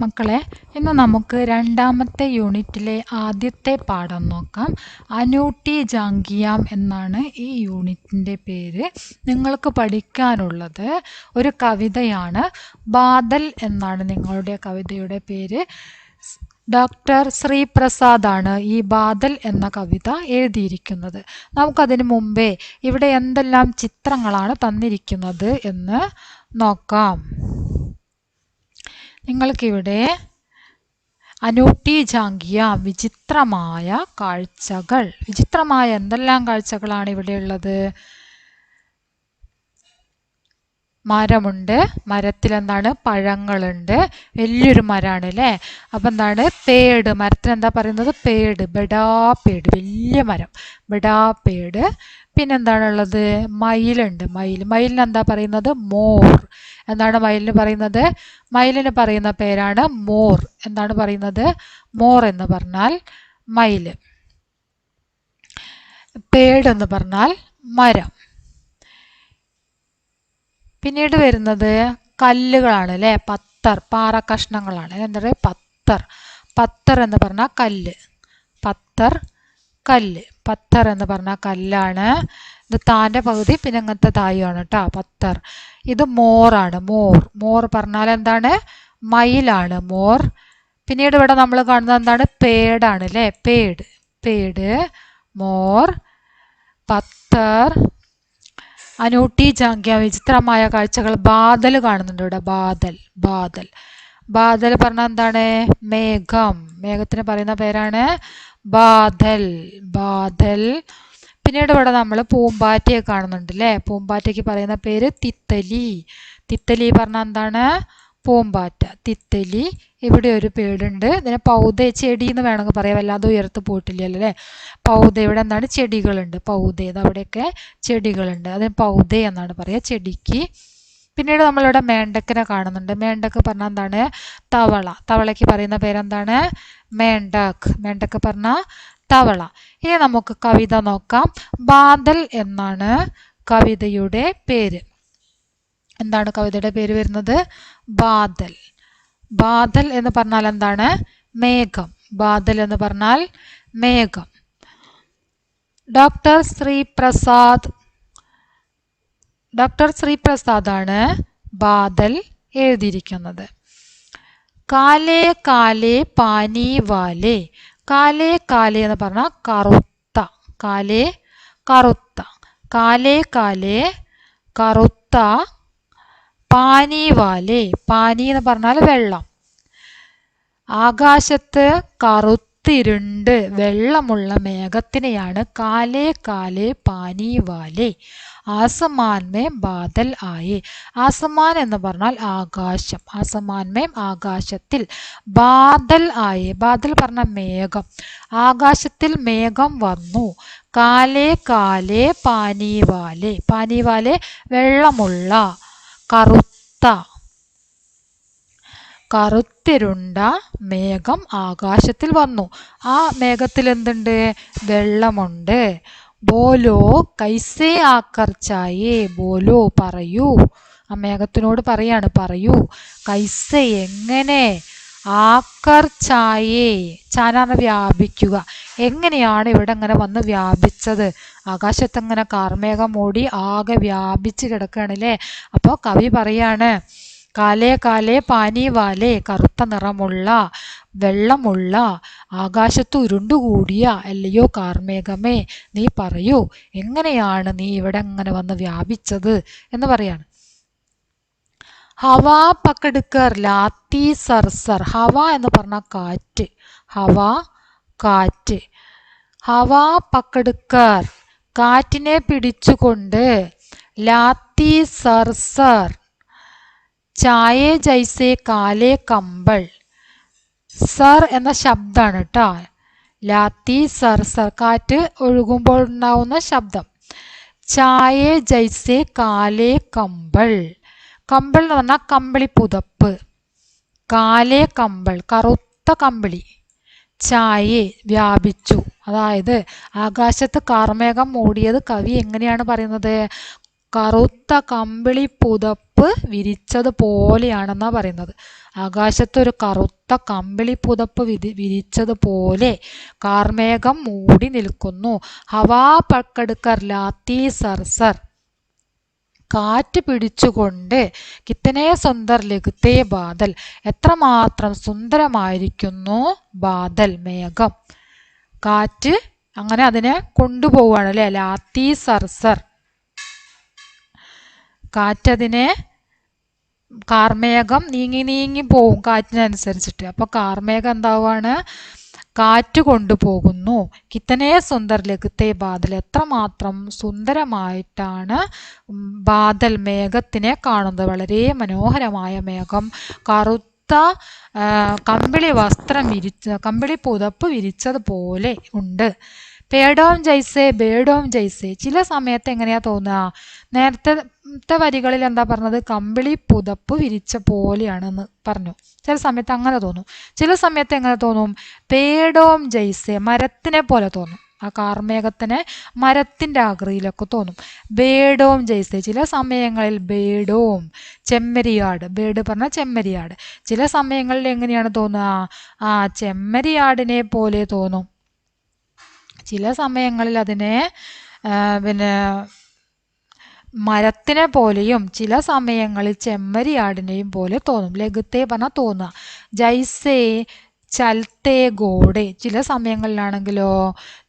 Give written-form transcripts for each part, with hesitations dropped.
മക്കളെ, ഇന്ന് നമുക്ക് രണ്ടാമത്തെ യൂണിറ്റിലെ ആദ്യത്തെ പാഠം നോക്കാം. അനൂട്ടി ജാങ്കിയാം എന്നാണ് ഈ യൂണിറ്റിൻ്റെ പേര്. നിങ്ങൾക്ക് പഠിക്കാനുള്ളത് ഒരു കവിതയാണ്. ബാദൽ എന്നാണ് നിങ്ങളുടെ കവിതയുടെ പേര്. ഡോക്ടർ ശ്രീപ്രസാദാണ് ഈ ബാദൽ എന്ന കവിത എഴുതിയിരിക്കുന്നത്. നമുക്കതിന് മുമ്പേ ഇവിടെ എന്തെല്ലാം ചിത്രങ്ങളാണ് തന്നിരിക്കുന്നത് എന്ന് നോക്കാം. നിങ്ങൾക്കിവിടെ അനൂട്ടി ജാങ്കിയാം വിചിത്രമായ കാഴ്ചകൾ, വിചിത്രമായ എന്തെല്ലാം കാഴ്ചകളാണ് ഇവിടെ ഉള്ളത്? മരമുണ്ട്, മരത്തിൽ എന്താണ് പഴങ്ങളുണ്ട്, വലിയൊരു മരമാണ് അല്ലേ. അപ്പം എന്താണ് പേട്, മരത്തിന് എന്താ പറയുന്നത്? പേട്, ബെഡാ പേട്, വലിയ മരം, ബെഡാ പേട്. പിന്നെന്താണുള്ളത്? മയിലുണ്ട്, മയിലിന് എന്താ പറയുന്നത്? മോർ. എന്താണ് മയിലിന് പറയുന്നത്? മയിലിന് പറയുന്ന പേരാണ് മോർ. എന്താണ് പറയുന്നത്? മോർ എന്ന് പറഞ്ഞാൽ മയിൽ. പേട് എന്ന് പറഞ്ഞാൽ മരം. പിന്നീട് വരുന്നത് കല്ലുകളാണ് അല്ലേ. പത്തർ, പാറ കഷ്ണങ്ങളാണ്. എന്താ പറയുക? പത്തർ. പത്തർ എന്ന് പറഞ്ഞാൽ കല്ല്, പത്തർ കല്ല്. പത്തർ എന്ന് പറഞ്ഞാൽ കല്ലാണ്. ഇത് താൻ്റെ പകുതി പിന്നെ ഇങ്ങനത്തെ തായുമാണ് കേട്ടോ, പത്തർ. ഇത് മോറാണ്, മോർ. മോർ പറഞ്ഞാൽ എന്താണ്? മയിലാണ് മോർ. പിന്നീട് ഇവിടെ നമ്മൾ കാണുന്നത് എന്താണ്? പേടാണ് അല്ലേ. പേട്, പേട്, മോർ, പത്തർ, അനൂട്ടി ജാങ്കിയാം വിചിത്രമായ കാഴ്ചകൾ. ബാദൽ കാണുന്നുണ്ട് ഇവിടെ, ബാദൽ, ബാദൽ. ബാദൽ പറഞ്ഞാൽ എന്താണ്? മേഘം. മേഘത്തിന് പറയുന്ന പേരാണ് ബാദൽ, ബാദൽ. പിന്നീട് ഇവിടെ നമ്മൾ പൂമ്പാറ്റയെ കാണുന്നുണ്ട് അല്ലേ. പൂമ്പാറ്റയ്ക്ക് പറയുന്ന പേര് തിത്തലി. തിത്തലി പറഞ്ഞാൽ എന്താണ്? പൂമ്പാറ്റ, തിത്തലി. ഇവിടെ ഒരു പേടുണ്ട്, ഇതിനെ പൗത, ചെടി എന്ന് വേണമെങ്കിൽ പറയാം, വല്ലാതെ ഉയർത്ത് പോയിട്ടില്ലല്ലോ അല്ലേ. പൗത, ഇവിടെ എന്താണ്? ചെടികളുണ്ട്, പൗത. അവിടെയൊക്കെ ചെടികളുണ്ട്, അതിന് പൗത എന്നാണ് പറയുക, ചെടിക്ക്. പിന്നീട് നമ്മളിവിടെ മേണ്ടക്കനെ കാണുന്നുണ്ട്. മേണ്ടക്ക് പറഞ്ഞാൽ എന്താണ്? തവള. തവളയ്ക്ക് പറയുന്ന പേരെന്താണ്? മേണ്ടക്ക്. മേണ്ടക്ക് പറഞ്ഞാൽ തവള. ഇനി നമുക്ക് കവിത നോക്കാം. ബാദൽ എന്നാണ് കവിതയുടെ പേര്. എന്താണ് കവിതയുടെ പേര് വരുന്നത്? ബാദൽ. ബാദൽ എന്ന് പറഞ്ഞാൽ എന്താണ്? മേഘം. ബാദൽ എന്ന് പറഞ്ഞാൽ മേഘം. ഡോക്ടർ ശ്രീപ്രസാദാണ് ബാദൽ എഴുതിയിരിക്കുന്നത്. കാലേ കാലേ പാനി വാലേ. കാലേ കാലേ എന്ന് പറഞ്ഞാൽ കറുത്ത, കാലേ കറുത്ത, കാലേ കാലേ കറുത്ത, പാനി വാലേ. പാനി എന്ന് പറഞ്ഞാൽ വെള്ളം. ആകാശത്ത് കറുത്തിരുണ്ട് വെള്ളമുള്ള മേഘത്തിനെയാണ് കാലേ കാലേ പാനി വാലേ. ആസമാൻ മേ ബാദൽ ആയേ. ആസമാൻ എന്ന് പറഞ്ഞാൽ ആകാശം. ആസമാൻ മേ ആകാശത്തിൽ, ബാദൽ ആയേ. ബാദൽ പറഞ്ഞ മേഘം. ആകാശത്തിൽ മേഘം വന്നു. കാലേ കാലേ പാനി വാലേ. പാനി വാലേ വെള്ളമുള്ള, കറുത്ത, കറുത്തിരുണ്ട മേഘം ആകാശത്തിൽ വന്നു. ആ മേഘത്തിൽ എന്തുണ്ട്? വെള്ളമുണ്ട്. ബോലോ കൈസേ ആക്കർ ചായേ. ബോലോ പറയൂ. ആ മേഘത്തിനോട് പറയാണ്, പറയൂ. കൈസേ എങ്ങനെ, ആക്കർ ചായേ. ചാനാണ് വ്യാപിക്കുക. എങ്ങനെയാണ് ഇവിടെ ഇങ്ങനെ വന്ന് വ്യാപിച്ചത്? ആകാശത്ത് ഇങ്ങനെ കാർമേഘം മൂടി ആകെ വ്യാപിച്ച് കിടക്കുകയാണല്ലേ. അപ്പോൾ കവി പറയാണ്, കാലേ കാലേ പാനി വാലേ, കറുത്ത നിറമുള്ള വെള്ളമുള്ള ആകാശത്ത് ഉരുണ്ടുകൂടിയ അല്ലയോ കാർമേഘമേ, നീ പറയൂ, എങ്ങനെയാണ് നീ ഇവിടെ ഇങ്ങനെ വന്ന് വ്യാപിച്ചത് എന്ന് പറയാണ്. ഹവാ പക്കടുക്കർ ലാത്തി സർസർ. ഹവ എന്ന് പറഞ്ഞാൽ കാറ്റ്, ഹവ കാറ്റ്. ഹവാ പക്കടുക്കർ കാറ്റിനെ പിടിച്ചുകൊണ്ട്, ലാത്തി സർസർ ചായേ ജൈസേ കാലേ കമ്പൾ. സർ എന്ന ശബ്ദമാണ് കേട്ടോ. ലാത്തി സർസർ കാറ്റ് ഒഴുകുമ്പോൾ ഉണ്ടാവുന്ന ശബ്ദം. ചായേ ജൈസേ കാലേ കമ്പൾ. കമ്പൾ എന്ന് പറഞ്ഞാൽ കമ്പിളി പുതപ്പ്. കാലേ കമ്പൾ കറുത്ത കമ്പിളി. ചായേ വ്യാപിച്ചു. അതായത് ആകാശത്ത് കാർമേഘം മൂടിയത് കവി എങ്ങനെയാണ് പറയുന്നത്? കറുത്ത കമ്പിളി പുതപ്പ് വിരിച്ചതുപോലെയാണെന്നാണ് പറയുന്നത്. ആകാശത്തൊരു കറുത്ത കമ്പിളി പുതപ്പ് വിരിച്ചതുപോലെ കാർമേഘം മൂടി നിൽക്കുന്നു. ഹവാ പക്കടുക്കർ ലാത്തി സർസർ, കാറ്റ് പിടിച്ചുകൊണ്ട് കിത്തനെ സുന്ദർ ലഗുത്തേ ബാദൽ, എത്രമാത്രം സുന്ദരമായിരിക്കുന്നു ബാദൽ മേഘം. കാറ്റ് അങ്ങനെ അതിനെ കൊണ്ടുപോവുകയാണ് അല്ലേ, ലാത്തി സർസർ. കാറ്റതിനെ, കാർമേഘം നീങ്ങി നീങ്ങി പോവും കാറ്റിനനുസരിച്ചിട്ട്. അപ്പൊ കാർമേഘം എന്താവാണ്, കാറ്റ് കൊണ്ടുപോകുന്നു. കിത്തനെ സുന്ദർ ലഗുത്തേ ബാദൽ, എത്രമാത്രം സുന്ദരമായിട്ടാണ് ബാദൽ മേഘത്തിനെ കാണുന്നത്. വളരെ മനോഹരമായ മേഘം, കറുത്ത കമ്പിളി വസ്ത്രം കമ്പിളി പുതപ്പ് വിരിച്ചതുപോലെ ഉണ്ട്. പേടോം ജൈസേ ബേഡോം ജൈസേ, ചില സമയത്ത് എങ്ങനെയാ തോന്നുക, നേരത്തെ വരികളിൽ എന്താ പറഞ്ഞത്, കമ്പിളി പുതപ്പ് വിരിച്ച പോലെയാണെന്ന് പറഞ്ഞു. ചില സമയത്ത് അങ്ങനെ തോന്നും. ചില സമയത്ത് എങ്ങനെ തോന്നും, പേടോം ജൈസേ, മരത്തിനെ പോലെ തോന്നും. ആ കാർമേഘത്തിനെ മരത്തിൻ്റെ ആകൃതിയിലൊക്കെ തോന്നും. ബേഡോം ജൈസേ, ചില സമയങ്ങളിൽ ബേഡോം, ചെമ്മരിയാട്, ബേഡ് പറഞ്ഞാൽ ചെമ്മരിയാട്. ചില സമയങ്ങളിൽ എങ്ങനെയാണ് തോന്നുക, ആ ചെമ്മരിയാടിനെ പോലെ തോന്നും. ചില സമയങ്ങളിൽ അതിനെ മരത്തിനെ പോലെയും ചില സമയങ്ങളിൽ ചെമ്മരിയാടിനെയും പോലെ തോന്നും. ലഗുത്തേ പറഞ്ഞാൽ തോന്നുക. ജൈസേ ചൽത്തേ ഗോഡെ, ചില സമയങ്ങളിലാണെങ്കിലോ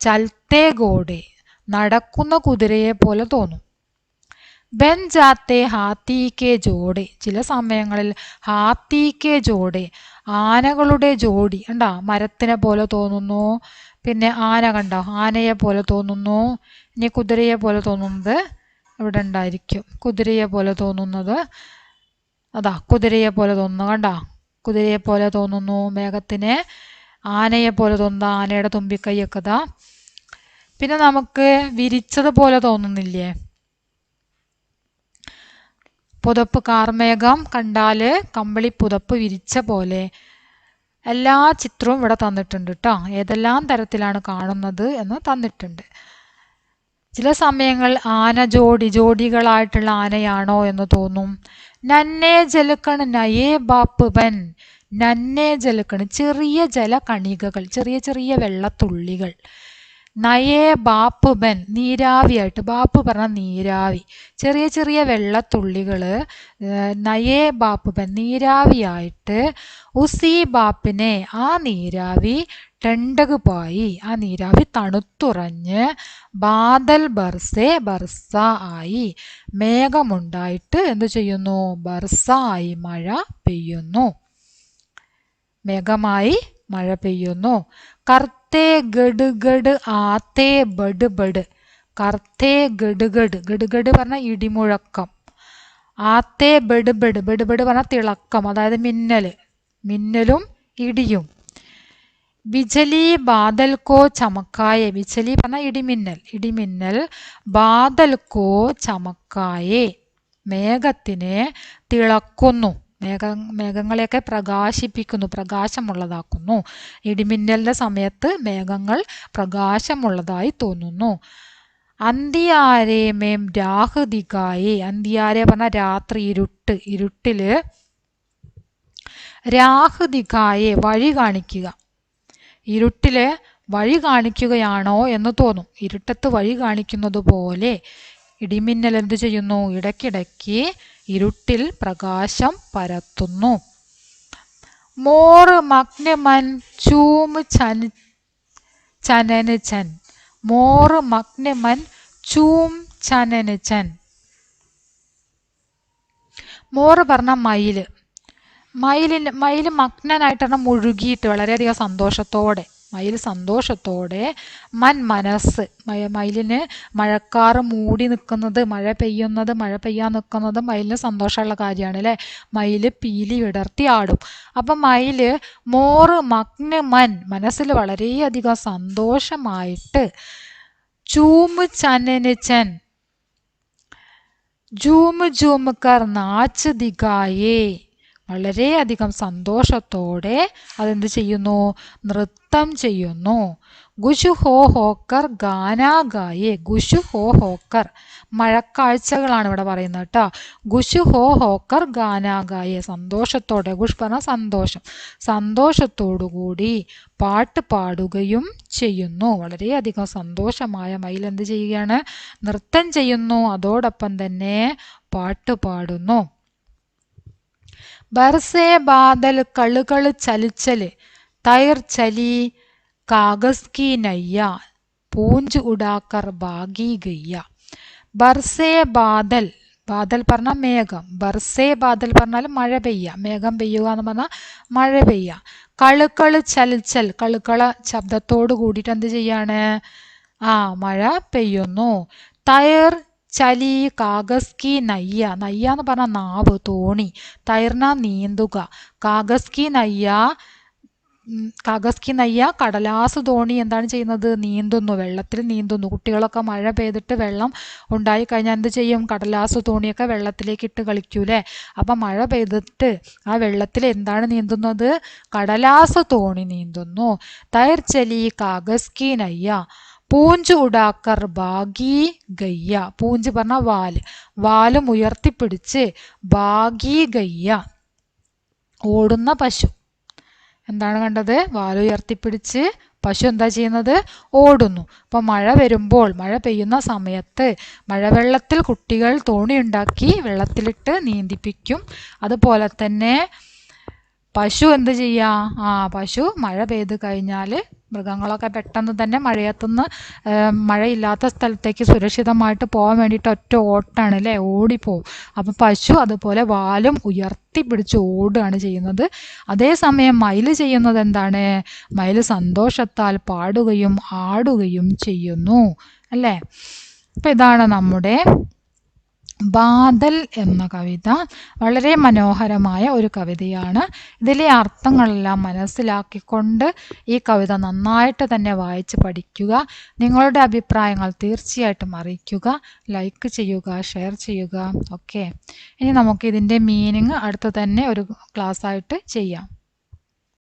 ചൽത്തേ ഗോഡെ, നടക്കുന്ന കുതിരയെ പോലെ തോന്നും. ബൻ ജാത്തെ ഹാത്തി കെ ജോഡെ, ചില സമയങ്ങളിൽ ഹാത്തി കെ ജോഡെ, ആനകളുടെ ജോഡി കണ്ടോ, മരത്തിനെ പോലെ തോന്നുന്നു. പിന്നെ ആന കണ്ടോ, ആനയെ പോലെ തോന്നുന്നു. ഇനി കുതിരയെ പോലെ തോന്നുന്നത് ഇവിടെ ഉണ്ടായിരിക്കും. കുതിരയെ പോലെ തോന്നുന്നത് അതാ, കുതിരയെ പോലെ തോന്നുന്നു കണ്ടോ, കുതിരയെ പോലെ തോന്നുന്നു മേഘത്തിനെ. ആനയെ പോലെ തോന്നുന്ന ആനയുടെ തുമ്പിക്കൈയൊക്കെ ഇതാ. പിന്നെ നമുക്ക് വിരിച്ചതുപോലെ തോന്നുന്നില്ലേ, പുതപ്പ്, കാർമേഘം കണ്ടാല് കമ്പിളി പുതപ്പ് വിരിച്ച പോലെ. എല്ലാ ചിത്രവും ഇവിടെ തന്നിട്ടുണ്ട് കേട്ടോ, ഏതെല്ലാം തരത്തിലാണ് കാണുന്നത് എന്ന് തന്നിട്ടുണ്ട്. ചില സമയങ്ങൾ ആന ജോഡികളായിട്ടുള്ള ആനയാണോ എന്ന് തോന്നും. നന്നേ ജലക്കണ് നയേ ബാപ്പ് ബൻ, നന്നേ ജലക്കണ് ചെറിയ ജലകണികകൾ, ചെറിയ ചെറിയ വെള്ളത്തുള്ളികൾ. നയേ ബാപ്പ് ബൻ നീരാവിയായിട്ട്, ബാപ്പ് പറഞ്ഞാൽ നീരാവി, ചെറിയ ചെറിയ വെള്ളത്തുള്ളികൾ. നയേ ബാപ്പ് ബൻ നീരാവിയായിട്ട്, ഉസി ബാപ്പിനെ ആ നീരാവി, ടെണ്ടക് പായി ആ നീരാവി തണുത്തുറഞ്ഞ്, ബാദൽ ബർസേ ബർസ ആയി മേഘമുണ്ടായിട്ട് എന്ത് ചെയ്യുന്നു, ബർസ ആയി മഴ പെയ്യുന്നു, മേഘമായി മഴ പെയ്യുന്നു. കർത്തേ ഗഡ് ഗഡ് ആത്തേ ബഡ് ബഡ്, കർത്തേ ഗഡ് ഗഡ്, ഗഡ് ഗഡ് പറഞ്ഞാൽ ഇടിമുഴക്കം. ആത്തേ ബഡ് ബഡ്, ബഡ് ബഡ് പറഞ്ഞാൽ തിളക്കം, അതായത് മിന്നലും ഇടിയും. ബിജലി ബാദൽക്കോ ചമക്കായെ, ബിജലി പറഞ്ഞാൽ ഇടിമിന്നൽ. ബാദൽക്കോ ചമക്കായെ, മേഘത്തിനെ തിളക്കുന്നു, മേഘങ്ങളെയൊക്കെ പ്രകാശിപ്പിക്കുന്നു, പ്രകാശമുള്ളതാക്കുന്നു. ഇടിമിന്നലിന്റെ സമയത്ത് മേഘങ്ങൾ പ്രകാശമുള്ളതായി തോന്നുന്നു. അന്തിയാരെ മേം രാഹ് ദിഗായെ, അന്തിയാരെ പറഞ്ഞാൽ രാത്രി, ഇരുട്ടില്. രാഹ് ദിഗായെ വഴി കാണിക്കുക, ഇരുട്ടില് വഴി കാണിക്കുകയാണോ എന്ന് തോന്നും. ഇരുട്ടത്ത് വഴി കാണിക്കുന്നത് പോലെ ഇടിമിന്നൽ എന്ത് ചെയ്യുന്നു, ഇടയ്ക്കിടയ്ക്ക് ഇരുട്ടിൽ പ്രകാശം പരത്തുന്നു. More മഗ്നമൻ ചൂം ചനന് ചൻ, more മഗ്നമൻ ചൂം ചനന് ചൻ. മോറ് പറഞ്ഞ മയില്, മയില് മഗ്നനായിട്ടാണ് മുഴുകിയിട്ട് വളരെയധികം സന്തോഷത്തോടെ, മയിൽ സന്തോഷത്തോടെ. മനസ്സ്, മയിലിന് മഴക്കാറ് മൂടി നിൽക്കുന്നത്, മഴ പെയ്യാൻ നിൽക്കുന്നത് മയിലിന് സന്തോഷമുള്ള കാര്യമാണ് അല്ലേ. മയിൽ പീലി വിടർത്തി ആടും. അപ്പം മയില് മോറ് മനസ്സിൽ വളരെയധികം സന്തോഷമായിട്ട്, ചൂമ് ചനന് ചൻ, ജൂമ് ജൂമ് കർ നാച്ച് ദിഗായേ, വളരെയധികം സന്തോഷത്തോടെ അതെന്ത് ചെയ്യുന്നു? നൃത്തം ചെയ്യുന്നു. ഗുഷു ഹോ ഹോക്കർ ഗാനാ ഗായേ. ഗുഷു ഹോ ഹോക്കർ മഴക്കാഴ്ചകളാണ് ഇവിടെ പറയുന്നത് കേട്ടോ. ഗുഷു ഹോ ഹോക്കർ ഗാനാ ഗായേ സന്തോഷത്തോടെ, ഗുഷ് പറഞ്ഞാൽ സന്തോഷം, സന്തോഷത്തോടു കൂടി പാട്ട് പാടുകയും ചെയ്യുന്നു. വളരെയധികം സന്തോഷമായ മയിൽ എന്ത് ചെയ്യുകയാണ്? നൃത്തം ചെയ്യുന്നു. അതോടൊപ്പം തന്നെ പാട്ട് പാടുന്നു. ബർസേ ബാദൽ കളുകള് ചലിച്ചല് തൈർ ചലി കാഗസ് കി നയ്യ പൂഞ്ച് ഉടാക്കർ ഭാഗി ഗയ്യ. ബർസേ ബാദൽ, ബാദൽ പറഞ്ഞാൽ മേഘം, ബർസേ ബാദൽ പറഞ്ഞാൽ മഴ പെയ്യുക, മേഘം പെയ്യുക എന്ന് പറഞ്ഞാൽ മഴ പെയ്യുക. കളുകള് ചലിച്ചൽ, കളുകള ശബ്ദത്തോട് കൂടിയിട്ട് എന്ത് ചെയ്യാണ്? മഴ പെയ്യുന്നു. തൈർ ചലി കാഗസ് കി നയ്യ, നയ്യ എന്ന് പറഞ്ഞാൽ നാവ്, തോണി, തൈർന നീന്തുക, കാഗസ് കി നയ്യ, കാഗസ് കി നയ്യ കടലാസ് തോണി എന്താണ് ചെയ്യുന്നത്? നീന്തുന്നു, വെള്ളത്തിൽ നീന്തുന്നു. കുട്ടികളൊക്കെ മഴ പെയ്തിട്ട് വെള്ളം ഉണ്ടായി കഴിഞ്ഞാൽ എന്ത് ചെയ്യും? കടലാസ് തോണിയൊക്കെ വെള്ളത്തിലേക്ക് ഇട്ട് കളിക്കൂലേ? അപ്പം മഴ പെയ്തിട്ട് ആ വെള്ളത്തിൽ എന്താണ് നീന്തുന്നത്? കടലാസ് തോണി നീന്തുന്നു. തൈർ ചലി കാഗസ് കി നയ്യ പൂഞ്ച് ഉടാക്കർ ഭാഗി ഗയ്യ. പൂഞ്ച് പറഞ്ഞ വാല്, വാലും ഉയർത്തിപ്പിടിച്ച് ഭാഗി ഗയ്യ ഓടുന്ന പശു. എന്താണ് കണ്ടത്? വാലുയർത്തിപ്പിടിച്ച് പശു എന്താ ചെയ്യുന്നത്? ഓടുന്നു. അപ്പം മഴ വരുമ്പോൾ, മഴ പെയ്യുന്ന സമയത്ത് മഴവെള്ളത്തിൽ കുട്ടികൾ തോണി ഉണ്ടാക്കി വെള്ളത്തിലിട്ട് നീന്തിപ്പിക്കും. അതുപോലെ തന്നെ പശു എന്ത് ചെയ്യുക? പശു മഴ പെയ്ത് കഴിഞ്ഞാൽ മൃഗങ്ങളൊക്കെ പെട്ടെന്ന് തന്നെ മഴയത്തുനിന്ന് മഴയില്ലാത്ത സ്ഥലത്തേക്ക് സുരക്ഷിതമായിട്ട് പോകാൻ വേണ്ടിയിട്ട് ഒറ്റ ഓട്ടാണ് അല്ലേ, ഓടിപ്പോവും. അപ്പം പശു അതുപോലെ വാലും ഉയർത്തി പിടിച്ച് ഓടുകയാണ് ചെയ്യുന്നത്. അതേസമയം മയിൽ ചെയ്യുന്നത് എന്താണ്? മയിൽ സന്തോഷത്താൽ പാടുകയും ആടുകയും ചെയ്യുന്നു അല്ലേ. അപ്പം ഇതാണ് നമ്മുടെ ബാദൽ എന്ന കവിത. വളരെ മനോഹരമായ ഒരു കവിതയാണ്. ഇതിലെ അർത്ഥങ്ങളെല്ലാം മനസ്സിലാക്കിക്കൊണ്ട് ഈ കവിത നന്നായിട്ട് തന്നെ വായിച്ച് പഠിക്കുക. നിങ്ങളുടെ അഭിപ്രായങ്ങൾ തീർച്ചയായിട്ടും അറിയിക്കുക. ലൈക്ക് ചെയ്യുക, ഷെയർ ചെയ്യുക. ഓക്കെ, ഇനി നമുക്ക് ഇതിൻ്റെ മീനിങ് അടുത്ത് തന്നെ ഒരു ക്ലാസ്സായിട്ട് ചെയ്യാം.